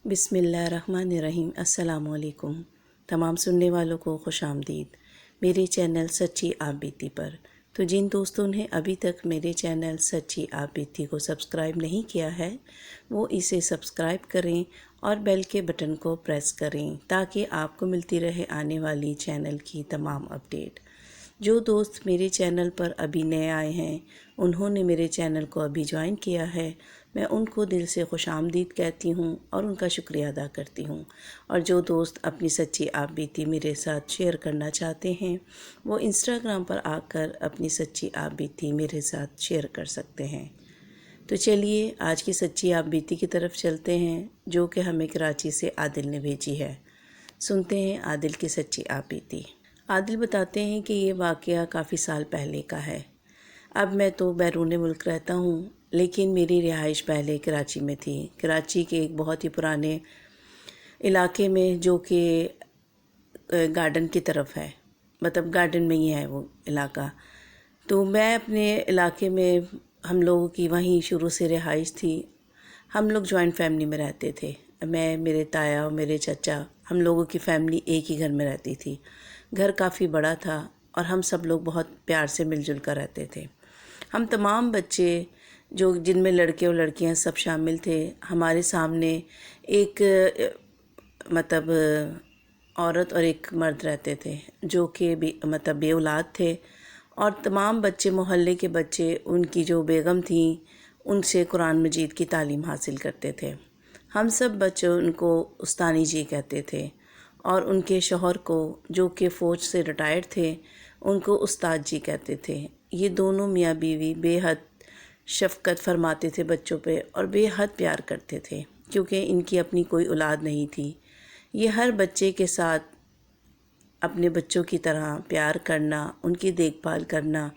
بسم اللہ الرحمن الرحیم۔ السلام علیکم تمام سننے والوں کو خوش آمدید میرے چینل سچی آپ بیتی پر۔ تو جن دوستوں نے ابھی تک میرے چینل سچی آپ بیتی کو سبسکرائب نہیں کیا ہے وہ اسے سبسکرائب کریں اور بیل کے بٹن کو پریس کریں تاکہ آپ کو ملتی رہے آنے والی چینل کی تمام اپڈیٹ۔ جو دوست میرے چینل پر ابھی نئے آئے ہیں انہوں نے میرے چینل کو ابھی جوائن کیا ہے، میں ان کو دل سے خوش آمدید کہتی ہوں اور ان کا شکریہ ادا کرتی ہوں۔ اور جو دوست اپنی سچی آپ بیتی میرے ساتھ شیئر کرنا چاہتے ہیں وہ انسٹاگرام پر آ کر اپنی سچی آپ بیتی میرے ساتھ شیئر کر سکتے ہیں۔ تو چلیے آج کی سچی آپ بیتی کی طرف چلتے ہیں جو کہ ہمیں کراچی سے عادل نے بھیجی ہے۔ سنتے ہیں عادل کی سچی آپ بیتی۔ عادل بتاتے ہیں کہ یہ واقعہ کافی سال پہلے کا ہے۔ اب میں تو بیرون ملک رہتا ہوں لیکن میری رہائش پہلے کراچی میں تھی، کراچی کے ایک بہت ہی پرانے علاقے میں جو کہ گارڈن کی طرف ہے، مطلب گارڈن میں ہی ہے وہ علاقہ۔ تو میں اپنے علاقے میں ہم لوگوں کی وہیں شروع سے رہائش تھی۔ ہم لوگ جوائنٹ فیملی میں رہتے تھے، میں، میرے تایا اور میرے چچا، ہم لوگوں کی فیملی ایک ہی گھر میں رہتی تھی۔ گھر کافی بڑا تھا اور ہم سب لوگ بہت پیار سے مل جل کر رہتے تھے۔ ہم تمام بچے جو جن میں لڑکے اور لڑکیاں سب شامل تھے، ہمارے سامنے ایک مطلب عورت اور ایک مرد رہتے تھے جو کہ بے اولاد تھے، اور تمام بچے محلے کے بچے ان کی جو بیگم تھیں ان سے قرآن مجید کی تعلیم حاصل کرتے تھے۔ ہم سب بچے ان کو استانی جی کہتے تھے اور ان کے شوہر کو جو کہ فوج سے ریٹائرڈ تھے ان کو استاد جی کہتے تھے۔ یہ دونوں میاں بیوی بے حد شفقت فرماتے تھے بچوں پہ اور بے حد پیار کرتے تھے کیونکہ ان کی اپنی کوئی اولاد نہیں تھی۔ یہ ہر بچے کے ساتھ اپنے بچوں کی طرح پیار کرنا، ان کی دیکھ بھال کرنا،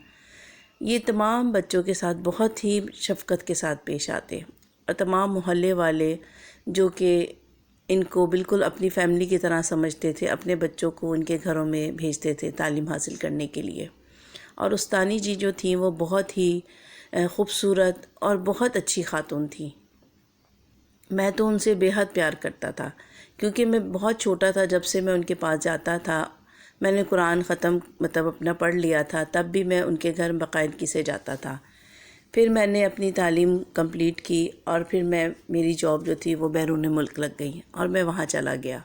یہ تمام بچوں کے ساتھ بہت ہی شفقت کے ساتھ پیش آتے، اور تمام محلے والے جو کہ ان کو بالکل اپنی فیملی کی طرح سمجھتے تھے اپنے بچوں کو ان کے گھروں میں بھیجتے تھے تعلیم حاصل کرنے کے لیے۔ اور استانی جی جو تھیں وہ بہت ہی خوبصورت اور بہت اچھی خاتون تھیں۔ میں تو ان سے بے حد پیار کرتا تھا کیونکہ میں بہت چھوٹا تھا جب سے میں ان کے پاس جاتا تھا۔ میں نے قرآن ختم اپنا پڑھ لیا تھا تب بھی میں ان کے گھر باقاعدگی سے جاتا تھا۔ پھر میں نے اپنی تعلیم کمپلیٹ کی اور پھر میری جاب جو تھی وہ بیرون ملک لگ گئی اور میں وہاں چلا گیا،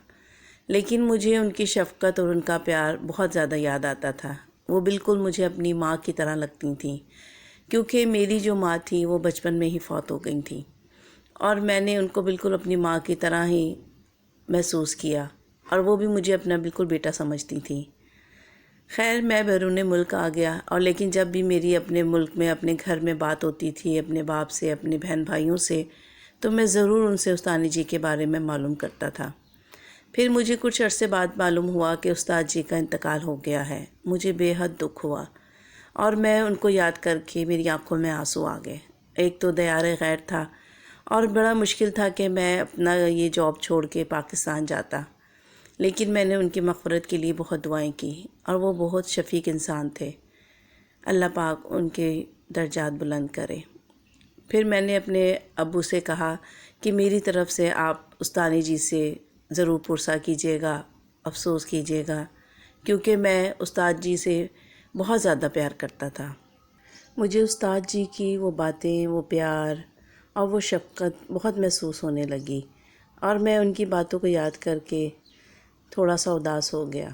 لیکن مجھے ان کی شفقت اور ان کا پیار بہت زیادہ یاد آتا تھا۔ وہ بالکل مجھے اپنی ماں کی طرح لگتی تھیں کیونکہ میری جو ماں تھی وہ بچپن میں ہی فوت ہو گئی تھیں، اور میں نے ان کو بالکل اپنی ماں کی طرح ہی محسوس کیا اور وہ بھی مجھے اپنا بالکل بیٹا سمجھتی تھیں۔ خیر میں بیرون ملک آ گیا، اور لیکن جب بھی میری اپنے ملک میں اپنے گھر میں بات ہوتی تھی اپنے باپ سے، اپنے بہن بھائیوں سے، تو میں ضرور ان سے استانی جی کے بارے میں معلوم کرتا تھا۔ پھر مجھے کچھ عرصے بعد معلوم ہوا کہ استاد جی کا انتقال ہو گیا ہے۔ مجھے بے حد دکھ ہوا اور میں ان کو یاد کر کے میری آنکھوں میں آنسو آ گئے۔ ایک تو دیار غیر تھا اور بڑا مشکل تھا کہ میں اپنا یہ جاب چھوڑ کے پاکستان جاتا، لیکن میں نے ان کی مغفرت کے لیے بہت دعائیں کی، اور وہ بہت شفیق انسان تھے۔ اللہ پاک ان کے درجات بلند کرے۔ پھر میں نے اپنے ابو سے کہا کہ میری طرف سے آپ استانی جی سے ضرور پرسہ کیجیے گا، افسوس کیجیے گا، کیونکہ میں استاد جی سے بہت زیادہ پیار کرتا تھا۔ مجھے استاد جی کی وہ باتیں، وہ پیار اور وہ شفقت بہت محسوس ہونے لگی، اور میں ان کی باتوں کو یاد کر کے تھوڑا سا اداس ہو گیا،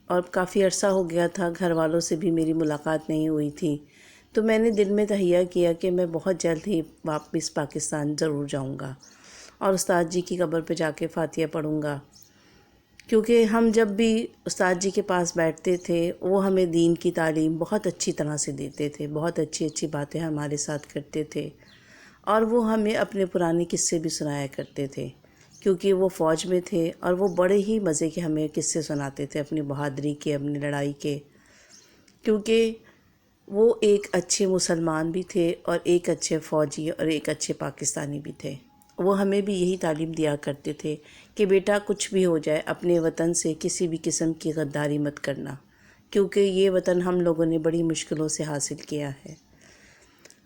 اور کافی عرصہ ہو گیا تھا گھر والوں سے بھی میری ملاقات نہیں ہوئی تھی۔ تو میں نے دل میں تہیہ کیا کہ میں بہت جلد ہی واپس پاکستان ضرور جاؤں گا اور استاد جی کی قبر پہ جا کے فاتحہ پڑھوں گا، کیونکہ ہم جب بھی استاد جی کے پاس بیٹھتے تھے وہ ہمیں دین کی تعلیم بہت اچھی طرح سے دیتے تھے، بہت اچھی اچھی باتیں ہمارے ساتھ کرتے تھے، اور وہ ہمیں اپنے پرانے قصے بھی سنایا کرتے تھے کیونکہ وہ فوج میں تھے، اور وہ بڑے ہی مزے کے ہمیں قصے سناتے تھے اپنی بہادری کے، اپنی لڑائی کے، کیونکہ وہ ایک اچھے مسلمان بھی تھے اور ایک اچھے فوجی اور ایک اچھے پاکستانی بھی تھے۔ وہ ہمیں بھی یہی تعلیم دیا کرتے تھے کہ بیٹا کچھ بھی ہو جائے اپنے وطن سے کسی بھی قسم کی غداری مت کرنا، کیونکہ یہ وطن ہم لوگوں نے بڑی مشکلوں سے حاصل کیا ہے۔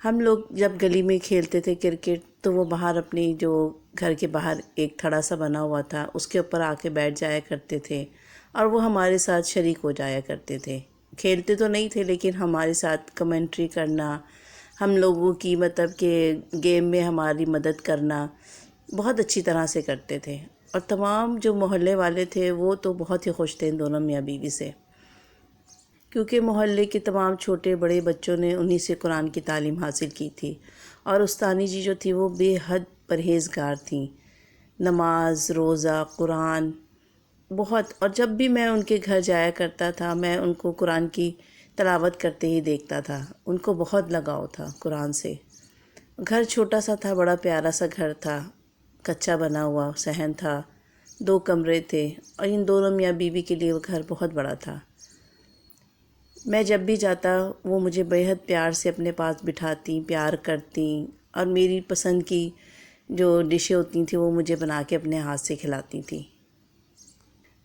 ہم لوگ جب گلی میں کھیلتے تھے کرکٹ تو وہ باہر اپنی جو گھر کے باہر ایک تھڑا سا بنا ہوا تھا اس کے اوپر آ کے بیٹھ جایا کرتے تھے اور وہ ہمارے ساتھ شریک ہو جایا کرتے تھے. کھیلتے تو نہیں تھے لیکن ہمارے ساتھ کمنٹری کرنا، ہم لوگوں کی مطلب کہ گیم میں ہماری مدد کرنا بہت اچھی طرح سے کرتے تھے. اور تمام جو محلے والے تھے وہ تو بہت ہی خوش تھے ان دونوں میاں بیوی سے، کیونکہ محلے کے تمام چھوٹے بڑے بچوں نے انہی سے قرآن کی تعلیم حاصل کی تھی. اور استانی جی جو تھی وہ بے حد پرہیزگار تھیں، نماز روزہ قرآن بہت. اور جب بھی میں ان کے گھر جایا کرتا تھا میں ان کو قرآن کی تلاوت کرتے ہی دیکھتا تھا. ان کو بہت لگاؤ تھا قرآن سے. گھر چھوٹا سا تھا، بڑا پیارا سا گھر تھا، کچا بنا ہوا صحن تھا، 2 کمرے تھے اور ان دونوں میاں بیوی کے لیے وہ گھر بہت بڑا تھا. میں جب بھی جاتا وہ مجھے بے حد پیار سے اپنے پاس بٹھاتی، پیار کرتی اور میری پسند کی جو ڈشیں ہوتی تھیں وہ مجھے بنا کے اپنے ہاتھ سے کھلاتی تھیں.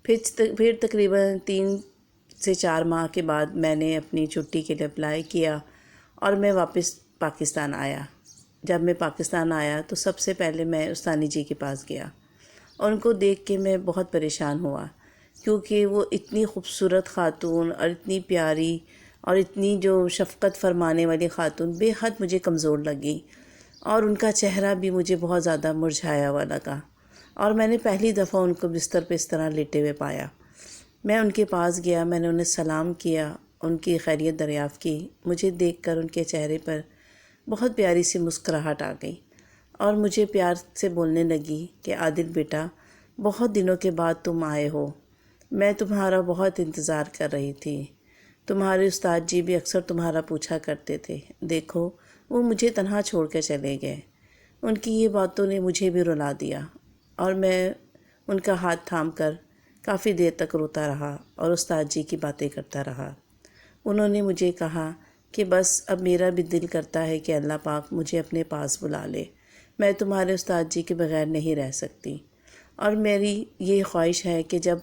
پھر تقریباً 3 سے 4 ماہ کے بعد میں نے اپنی چھٹی کے لیے اپلائی کیا اور میں واپس پاکستان آیا. جب میں پاکستان آیا تو سب سے پہلے میں استانی جی کے پاس گیا اور ان کو دیکھ کے میں بہت پریشان ہوا، کیونکہ وہ اتنی خوبصورت خاتون اور اتنی پیاری اور اتنی جو شفقت فرمانے والی خاتون بے حد مجھے کمزور لگی. اور ان کا چہرہ بھی مجھے بہت زیادہ مرجھایا ہوا لگا اور میں نے پہلی دفعہ ان کو بستر پہ اس طرح لیٹے ہوئے پایا. میں ان کے پاس گیا، میں نے انہیں سلام کیا، ان کی خیریت دریافت کی. مجھے دیکھ کر ان کے چہرے پر بہت پیاری سی مسکراہٹ آ گئی اور مجھے پیار سے بولنے لگی کہ عادل بیٹا بہت دنوں کے بعد تم آئے ہو، میں تمہارا بہت انتظار کر رہی تھی. تمہارے استاد جی بھی اکثر تمہارا پوچھا کرتے تھے، دیکھو وہ مجھے تنہا چھوڑ کے چلے گئے. ان کی یہ باتوں نے مجھے بھی رلا دیا اور میں ان کا ہاتھ تھام کر کافی دیر تک روتا رہا اور استاد جی کی باتیں کرتا رہا. انہوں نے مجھے کہا کہ بس اب میرا بھی دل کرتا ہے کہ اللہ پاک مجھے اپنے پاس بلا لے، میں تمہارے استاد جی کے بغیر نہیں رہ سکتی اور میری یہ خواہش ہے کہ جب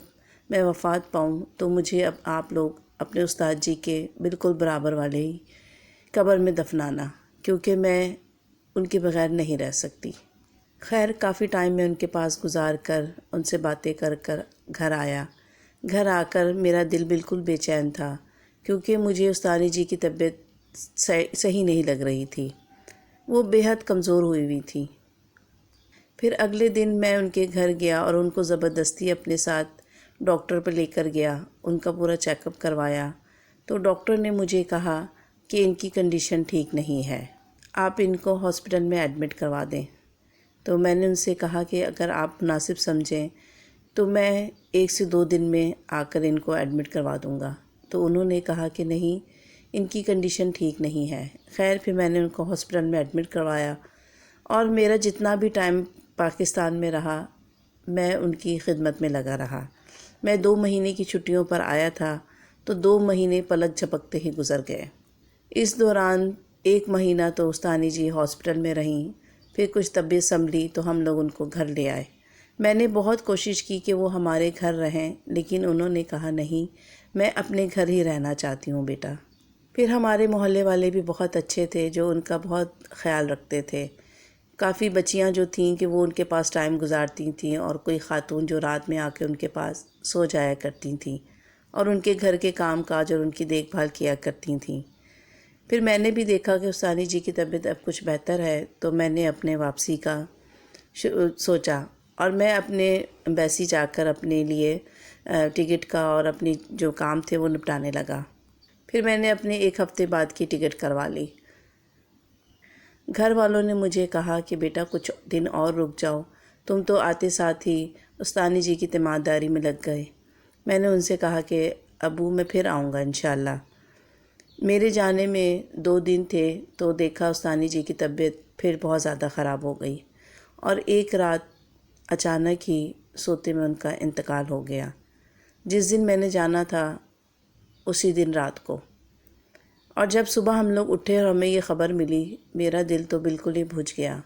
میں وفات پاؤں تو مجھے اب آپ لوگ اپنے استاد جی کے بالکل برابر والے ہی قبر میں دفنانا، کیونکہ میں ان کے بغیر نہیں رہ سکتی. خیر کافی ٹائم میں ان کے پاس گزار کر ان سے باتیں کر کر گھر آیا. گھر آ کر میرا دل بالکل بے چین تھا، کیونکہ مجھے استانی جی کی طبیعت صحیح نہیں لگ رہی تھی، وہ بے حد کمزور ہوئی ہوئی تھی. پھر اگلے دن میں ان کے گھر گیا اور ان کو زبردستی اپنے ساتھ ڈاکٹر پہ لے کر گیا. ان کا پورا چیک اپ کروایا تو ڈاکٹر نے مجھے کہا کہ ان کی کنڈیشن ٹھیک نہیں ہے، آپ ان کو ہاسپٹل میں ایڈمٹ کروا دیں. تو میں نے ان سے کہا کہ اگر آپ مناسب سمجھیں تو میں 1 سے 2 دن میں آ کر ان کو ایڈمٹ کروا دوں گا. تو انہوں نے کہا کہ نہیں، ان کی کنڈیشن ٹھیک نہیں ہے. خیر پھر میں نے ان کو ہاسپٹل میں ایڈمٹ کروایا اور میرا جتنا بھی ٹائم پاکستان میں رہا میں ان کی خدمت میں لگا رہا. میں 2 مہینے کی چھٹیوں پر آیا تھا تو 2 مہینے پلک جھپکتے ہی گزر گئے. اس دوران 1 مہینہ تو استانی جی ہاسپٹل میں رہیں، پھر کچھ طبیعت سنبھلی تو ہم لوگ ان کو گھر لے آئے. میں نے بہت کوشش کی کہ وہ ہمارے گھر رہیں، لیکن انہوں نے کہا نہیں، میں اپنے گھر ہی رہنا چاہتی ہوں بیٹا. پھر ہمارے محلے والے بھی بہت اچھے تھے جو ان کا بہت خیال رکھتے تھے. کافی بچیاں جو تھیں کہ وہ ان کے پاس ٹائم گزارتی تھیں اور کوئی خاتون جو رات میں آ کے ان کے پاس سو جایا کرتی تھیں اور ان کے گھر کے کام کاج اور ان کی دیکھ بھال کیا کرتی تھیں. پھر میں نے بھی دیکھا کہ استانی جی کی طبیعت اب کچھ بہتر ہے تو میں نے اپنے واپسی کا سوچا اور میں اپنے ایمبیسی جا کر اپنے لیے ٹکٹ کا اور اپنی جو کام تھے وہ نپٹانے لگا. پھر میں نے اپنے 1 ہفتے بعد کی ٹکٹ کروا لی. گھر والوں نے مجھے کہا کہ بیٹا کچھ دن اور رک جاؤ، تم تو آتے ساتھ ہی استانی جی کی تیمارداری میں لگ گئے. میں نے ان سے کہا کہ ابو میں پھر آؤں گا انشاءاللہ. میرے جانے میں 2 دن تھے تو دیکھا استانی جی کی طبیعت پھر بہت زیادہ خراب ہو گئی اور ایک رات اچانک ہی سوتے میں ان کا انتقال ہو گیا. جس دن میں نے جانا تھا اسی دن رات کو. اور جب صبح ہم لوگ اٹھے اور ہمیں یہ خبر ملی میرا دل تو بالکل ہی بجھ گیا.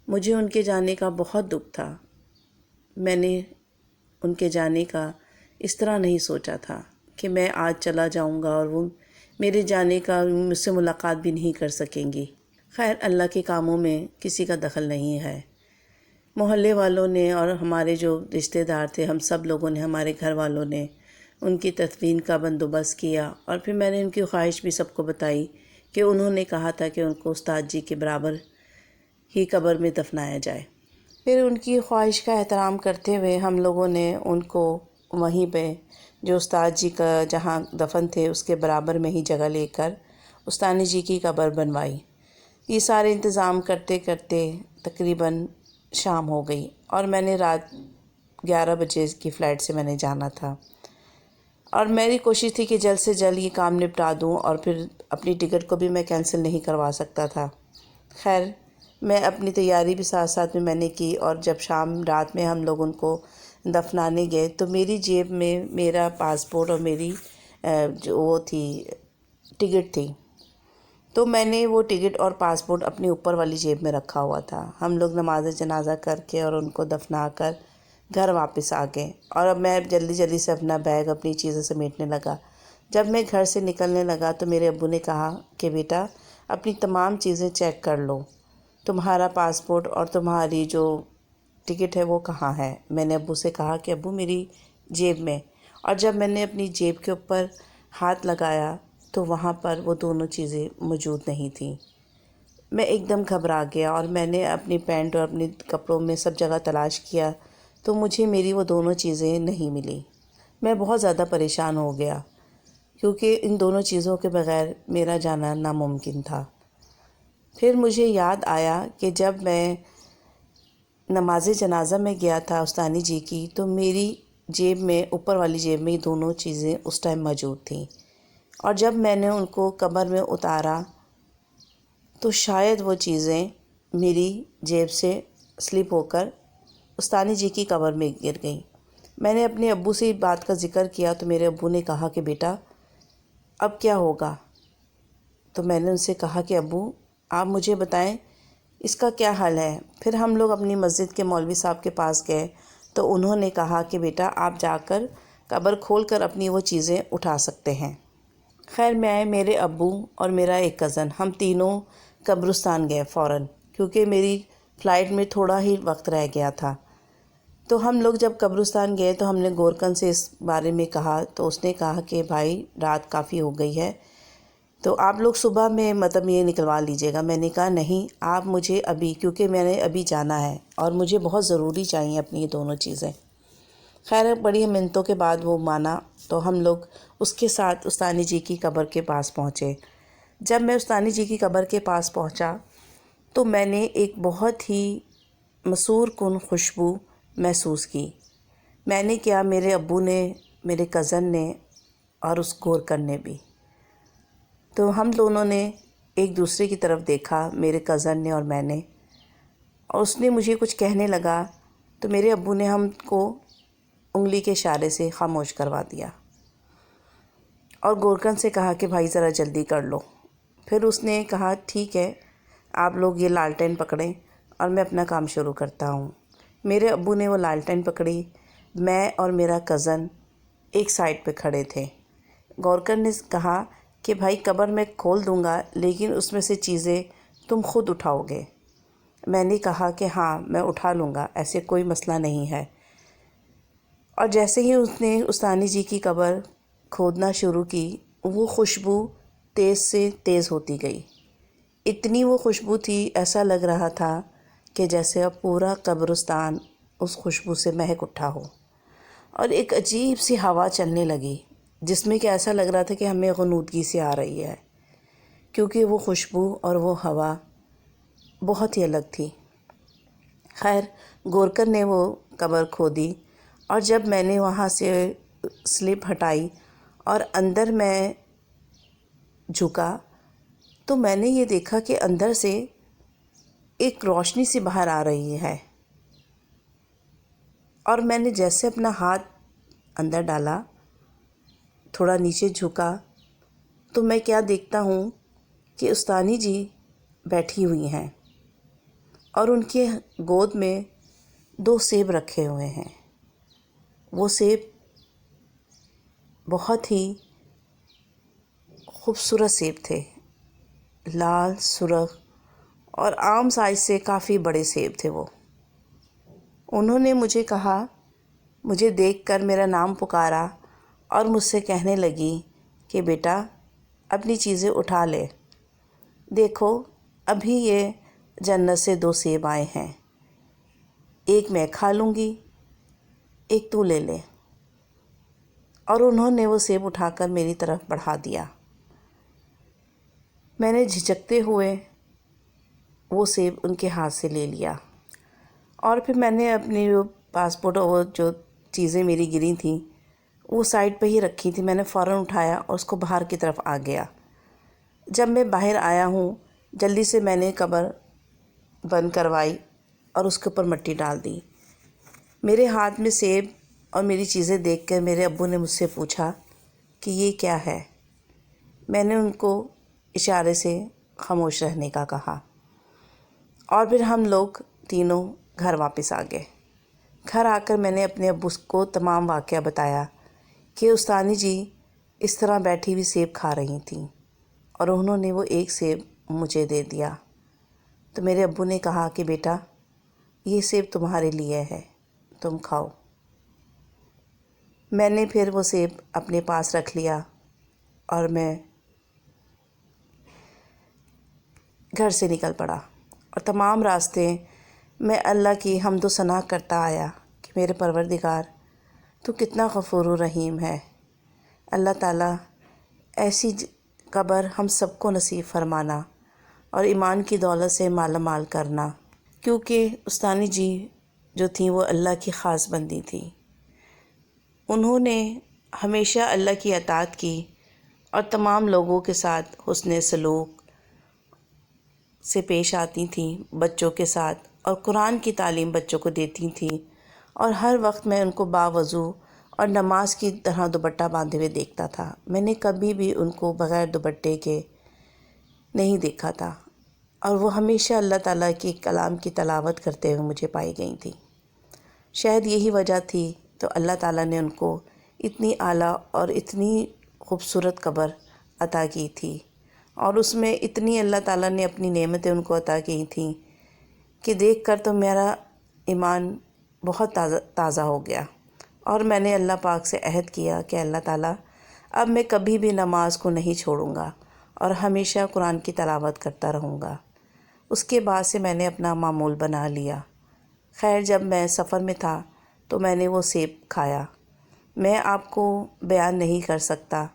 مجھے ان کے جانے کا بہت دکھ تھا. میں نے ان کے جانے کا اس طرح نہیں سوچا تھا کہ میں آج چلا جاؤں گا اور وہ میرے جانے کا مجھ سے ملاقات بھی نہیں کر سکیں گی. خیر اللہ کے کاموں میں کسی کا دخل نہیں ہے۔ محلے والوں نے اور ہمارے جو رشتہ دار تھے، ہم سب لوگوں نے، ہمارے گھر والوں نے ان کی تدفین کا بندوبست کیا، اور پھر میں نے ان کی خواہش بھی سب کو بتائی کہ انہوں نے کہا تھا کہ ان کو استاد جی کے برابر ہی قبر میں دفنایا جائے۔ پھر ان کی خواہش کا احترام کرتے ہوئے ہم لوگوں نے ان کو وہیں پہ جو استاد جی کا جہاں دفن تھے اس کے برابر میں ہی جگہ لے کر استانی جی کی قبر بنوائی۔ یہ سارے انتظام کرتے کرتے تقریباً شام ہو گئی، اور میں نے رات 11 بجے کی فلائٹ سے میں نے جانا تھا، اور میری کوشش تھی کہ جلد سے جلد یہ کام نپٹا دوں، اور پھر اپنی ٹکٹ کو بھی میں کینسل نہیں کروا سکتا تھا۔ خیر میں اپنی تیاری بھی ساتھ ساتھ میں نے کی، اور جب شام رات میں ہم لوگ ان کو دفنانے گئے تو میری جیب میں میرا پاسپورٹ اور میری جو وہ تھی ٹکٹ تھی، تو میں نے وہ ٹکٹ اور پاسپورٹ اپنی اوپر والی جیب میں رکھا ہوا تھا۔ ہم لوگ نماز جنازہ کر کے اور ان کو دفنا کر گھر واپس آ گئے، اور اب میں جلدی جلدی سے اپنا بیگ اپنی چیزیں سمیٹنے لگا۔ جب میں گھر سے نکلنے لگا تو میرے ابو نے کہا کہ بیٹا اپنی تمام چیزیں چیک کر لو، تمہارا پاسپورٹ اور تمہاری جو ٹکٹ ہے وہ کہاں ہے؟ میں نے ابو سے کہا کہ ابو میری جیب میں، اور جب میں نے اپنی جیب کے اوپر ہاتھ لگایا تو وہاں پر وہ دونوں چیزیں موجود نہیں تھیں۔ میں ایک دم گھبرا گیا، اور میں نے اپنی پینٹ اور اپنے کپڑوں میں سب جگہ تلاش کیا تو مجھے میری وہ دونوں چیزیں نہیں ملی۔ میں بہت زیادہ پریشان ہو گیا، کیونکہ ان دونوں چیزوں کے بغیر میرا جانا ناممکن تھا۔ پھر مجھے یاد آیا کہ جب میں نماز جنازہ میں گیا تھا استانی جی کی، تو میری جیب میں، اوپر والی جیب میں، یہ دونوں چیزیں اس ٹائم موجود تھیں، اور جب میں نے ان کو قبر میں اتارا تو شاید وہ چیزیں میری جیب سے سلپ ہو کر استانی جی کی قبر میں گر گئیں۔ میں نے اپنے ابو سے اس بات کا ذکر کیا تو میرے ابو نے کہا کہ بیٹا اب کیا ہوگا؟ تو میں نے ان سے کہا کہ ابو آپ مجھے بتائیں اس کا کیا حل ہے؟ پھر ہم لوگ اپنی مسجد کے مولوی صاحب کے پاس گئے تو انہوں نے کہا کہ بیٹا آپ جا کر قبر کھول کر اپنی وہ چیزیں اٹھا سکتے ہیں۔ خیر میں، میرے ابو اور میرا ایک کزن، ہم تینوں قبرستان گئے فوراً، کیونکہ میری فلائٹ میں تھوڑا ہی وقت رہ گیا تھا۔ تو ہم لوگ جب قبرستان گئے تو ہم نے گورکن سے اس بارے میں کہا، تو اس نے کہا کہ بھائی رات کافی ہو گئی ہے تو آپ لوگ صبح میں یہ نکلوا لیجئے گا۔ میں نے کہا نہیں، آپ مجھے ابھی، کیونکہ میں نے ابھی جانا ہے اور مجھے بہت ضروری چاہیے اپنی یہ دونوں چیزیں۔ خیر بڑی منتوں کے بعد وہ مانا، تو ہم لوگ اس کے ساتھ استانی جی کی قبر کے پاس پہنچے۔ جب میں استانی جی کی قبر کے پاس پہنچا تو میں نے ایک بہت ہی مسحور کن خوشبو محسوس کی۔ میں نے کیا، میرے ابو نے، میرے کزن نے اور اس گورکن نے بھی۔ تو ہم دونوں نے ایک دوسرے کی طرف دیکھا، میرے کزن نے اور میں نے، اور اس نے مجھے کچھ کہنے لگا تو میرے ابو نے ہم کو انگلی کے اشارے سے خاموش کروا دیا، اور گورکن سے کہا کہ بھائی ذرا جلدی کر لو۔ پھر اس نے کہا ٹھیک ہے، آپ لوگ یہ لالٹین پکڑیں اور میں اپنا کام شروع کرتا ہوں۔ میرے ابو نے وہ لالٹین پکڑی، میں اور میرا کزن ایک سائڈ پہ کھڑے تھے۔ گورکن نے کہا کہ بھائی قبر میں کھول دوں گا لیکن اس میں سے چیزیں تم خود اٹھاؤ گے۔ میں نے کہا کہ ہاں میں اٹھا لوں گا، ایسے کوئی مسئلہ نہیں ہے۔ اور جیسے ہی اس نے استانی جی کی قبر کھودنا شروع کی، وہ خوشبو تیز سے تیز ہوتی گئی۔ اتنی وہ خوشبو تھی، ایسا لگ رہا تھا کہ جیسے اب پورا قبرستان اس خوشبو سے مہک اٹھا ہو، اور ایک عجیب سی ہوا چلنے لگی جس میں کہ ایسا لگ رہا تھا کہ ہمیں غنودگی سے آ رہی ہے، کیونکہ وہ خوشبو اور وہ ہوا بہت ہی الگ تھی۔ خیر گورکن نے وہ قبر کھودی، اور جب میں نے وہاں سے سلپ ہٹائی اور اندر میں جھکا تو میں نے یہ دیکھا کہ اندر سے ایک روشنی سی باہر آ رہی ہے، اور میں نے جیسے اپنا ہاتھ اندر ڈالا، تھوڑا نیچے جھکا، تو میں کیا دیکھتا ہوں کہ استانی جی بیٹھی ہوئی ہیں اور ان کے گود میں 2 سیب رکھے ہوئے ہیں۔ وہ سیب بہت ہی خوبصورت سیب تھے، لال سرخ اور عام سائز سے کافی بڑے سیب تھے وہ۔ انہوں نے مجھے کہا، مجھے دیکھ کر میرا نام پکارا اور مجھ سے کہنے لگی کہ بیٹا اپنی چیزیں اٹھا لے، دیکھو ابھی یہ جنت سے 2 سیب آئے ہیں، ایک میں کھا لوں گی، ایک تو لے لے۔ اور انہوں نے وہ سیب اٹھا کر میری طرف بڑھا دیا۔ میں نے جھجکتے ہوئے وہ سیب ان کے ہاتھ سے لے لیا، اور پھر میں نے اپنی پاسپورٹ اور جو چیزیں میری گری تھیں وہ سائڈ پہ ہی رکھی تھی، میں نے فوراً اٹھایا اور اس کو باہر کی طرف آ گیا۔ جب میں باہر آیا ہوں جلدی سے میں نے قبر بند کروائی اور اس کے اوپر مٹی ڈال دی۔ میرے ہاتھ میں سیب اور میری چیزیں دیکھ کر میرے ابو نے مجھ سے پوچھا کہ یہ کیا ہے؟ میں نے ان کو اشارے سے خاموش رہنے کا کہا، اور پھر ہم لوگ تینوں گھر واپس آ گئے۔ گھر آ کر میں نے اپنے ابو کو تمام واقعہ بتایا کہ استانی جی اس طرح بیٹھی ہوئی سیب کھا رہی تھیں اور انہوں نے وہ ایک سیب مجھے دے دیا۔ تو میرے ابو نے کہا کہ بیٹا یہ سیب تمہارے لیے ہے، تم کھاؤ۔ میں نے پھر وہ سیب اپنے پاس رکھ لیا اور میں گھر سے نکل پڑا، اور تمام راستے میں اللہ کی حمد و ثنا کرتا آیا کہ میرے پروردگار تو کتنا غفور و رحیم ہے۔ اللہ تعالیٰ ایسی قبر ہم سب کو نصیب فرمانا اور ایمان کی دولت سے مالا مال کرنا، کیونکہ استانی جی جو تھیں وہ اللہ کی خاص بندی تھی۔ انہوں نے ہمیشہ اللہ کی اطاعت کی اور تمام لوگوں کے ساتھ حسن سلوک سے پیش آتی تھیں، بچوں کے ساتھ، اور قرآن کی تعلیم بچوں کو دیتی تھیں، اور ہر وقت میں ان کو باوضو اور نماز کی طرح دوپٹہ باندھے ہوئے دیکھتا تھا۔ میں نے کبھی بھی ان کو بغیر دوپٹے کے نہیں دیکھا تھا، اور وہ ہمیشہ اللہ تعالیٰ کے کلام کی تلاوت کرتے ہوئے مجھے پائی گئی تھیں۔ شاید یہی وجہ تھی تو اللہ تعالیٰ نے ان کو اتنی اعلیٰ اور اتنی خوبصورت قبر عطا کی تھی، اور اس میں اتنی اللہ تعالیٰ نے اپنی نعمتیں ان کو عطا کی تھیں کہ دیکھ کر تو میرا ایمان بہت تازہ ہو گیا، اور میں نے اللہ پاک سے عہد کیا کہ اللہ تعالیٰ اب میں کبھی بھی نماز کو نہیں چھوڑوں گا اور ہمیشہ قرآن کی تلاوت کرتا رہوں گا۔ اس کے بعد سے میں نے اپنا معمول بنا لیا۔ خیر جب میں سفر میں تھا تو میں نے وہ سیب کھایا۔ میں آپ کو بیان نہیں کر سکتا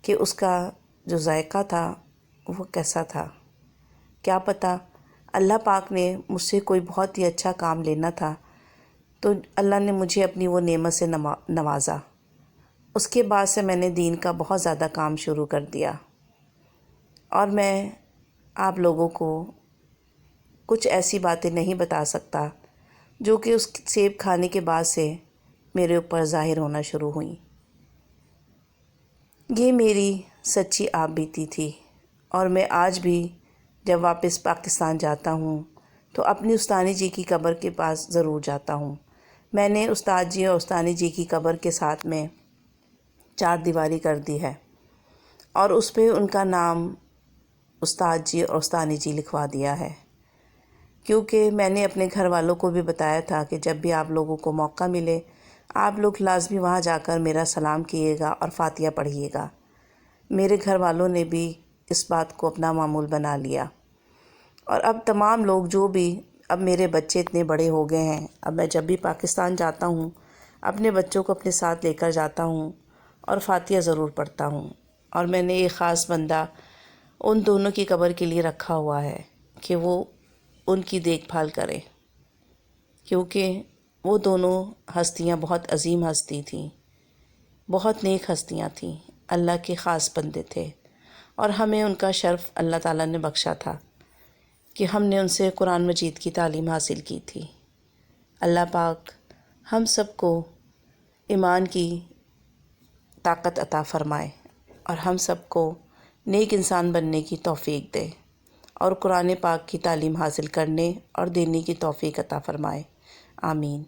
کہ اس کا جو ذائقہ تھا وہ کیسا تھا۔ کیا پتہ اللہ پاک نے مجھ سے کوئی بہت ہی اچھا کام لینا تھا، تو اللہ نے مجھے اپنی وہ نعمت سے نوازا۔ اس کے بعد سے میں نے دین کا بہت زیادہ کام شروع کر دیا، اور میں آپ لوگوں کو کچھ ایسی باتیں نہیں بتا سکتا جو کہ اس سیب کھانے کے بعد سے میرے اوپر ظاہر ہونا شروع ہوئیں۔ یہ میری سچی آپ بیتی تھی، اور میں آج بھی جب واپس پاکستان جاتا ہوں تو اپنی استانی جی کی قبر کے پاس ضرور جاتا ہوں۔ میں نے استاد جی اور استانی جی کی قبر کے ساتھ میں 4 دیواری کر دی ہے، اور اس پہ ان کا نام استاد جی اور استانی جی لکھوا دیا ہے، کیونکہ میں نے اپنے گھر والوں کو بھی بتایا تھا کہ جب بھی آپ لوگوں کو موقع ملے آپ لوگ لازمی وہاں جا کر میرا سلام کیے گا اور فاتحہ پڑھیے گا۔ میرے گھر والوں نے بھی اس بات کو اپنا معمول بنا لیا، اور اب تمام لوگ جو بھی، اب میرے بچے اتنے بڑے ہو گئے ہیں، اب میں جب بھی پاکستان جاتا ہوں اپنے بچوں کو اپنے ساتھ لے کر جاتا ہوں اور فاتحہ ضرور پڑھتا ہوں۔ اور میں نے ایک خاص بندہ ان دونوں کی قبر کے لیے رکھا ہوا ہے کہ وہ ان کی دیکھ بھال کرے، کیونکہ وہ دونوں ہستیاں بہت عظیم ہستی تھیں، بہت نیک ہستیاں تھیں، اللہ کے خاص بندے تھے، اور ہمیں ان کا شرف اللہ تعالیٰ نے بخشا تھا کہ ہم نے ان سے قرآن مجید کی تعلیم حاصل کی تھی۔ اللہ پاک ہم سب کو ایمان کی طاقت عطا فرمائے اور ہم سب کو نیک انسان بننے کی توفیق دے، اور قرآن پاک کی تعلیم حاصل کرنے اور دینے کی توفیق عطا فرمائے، آمین۔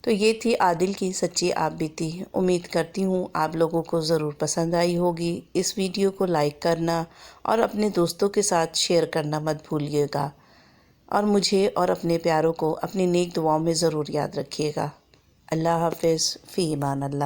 تو یہ تھی عادل کی سچی آپ بیتی۔ امید کرتی ہوں آپ لوگوں کو ضرور پسند آئی ہوگی۔ اس ویڈیو کو لائک کرنا اور اپنے دوستوں کے ساتھ شیئر کرنا مت بھولیے گا، اور مجھے اور اپنے پیاروں کو اپنی نیک دعاؤں میں ضرور یاد رکھیے گا۔ اللہ حافظ، فی امان اللہ۔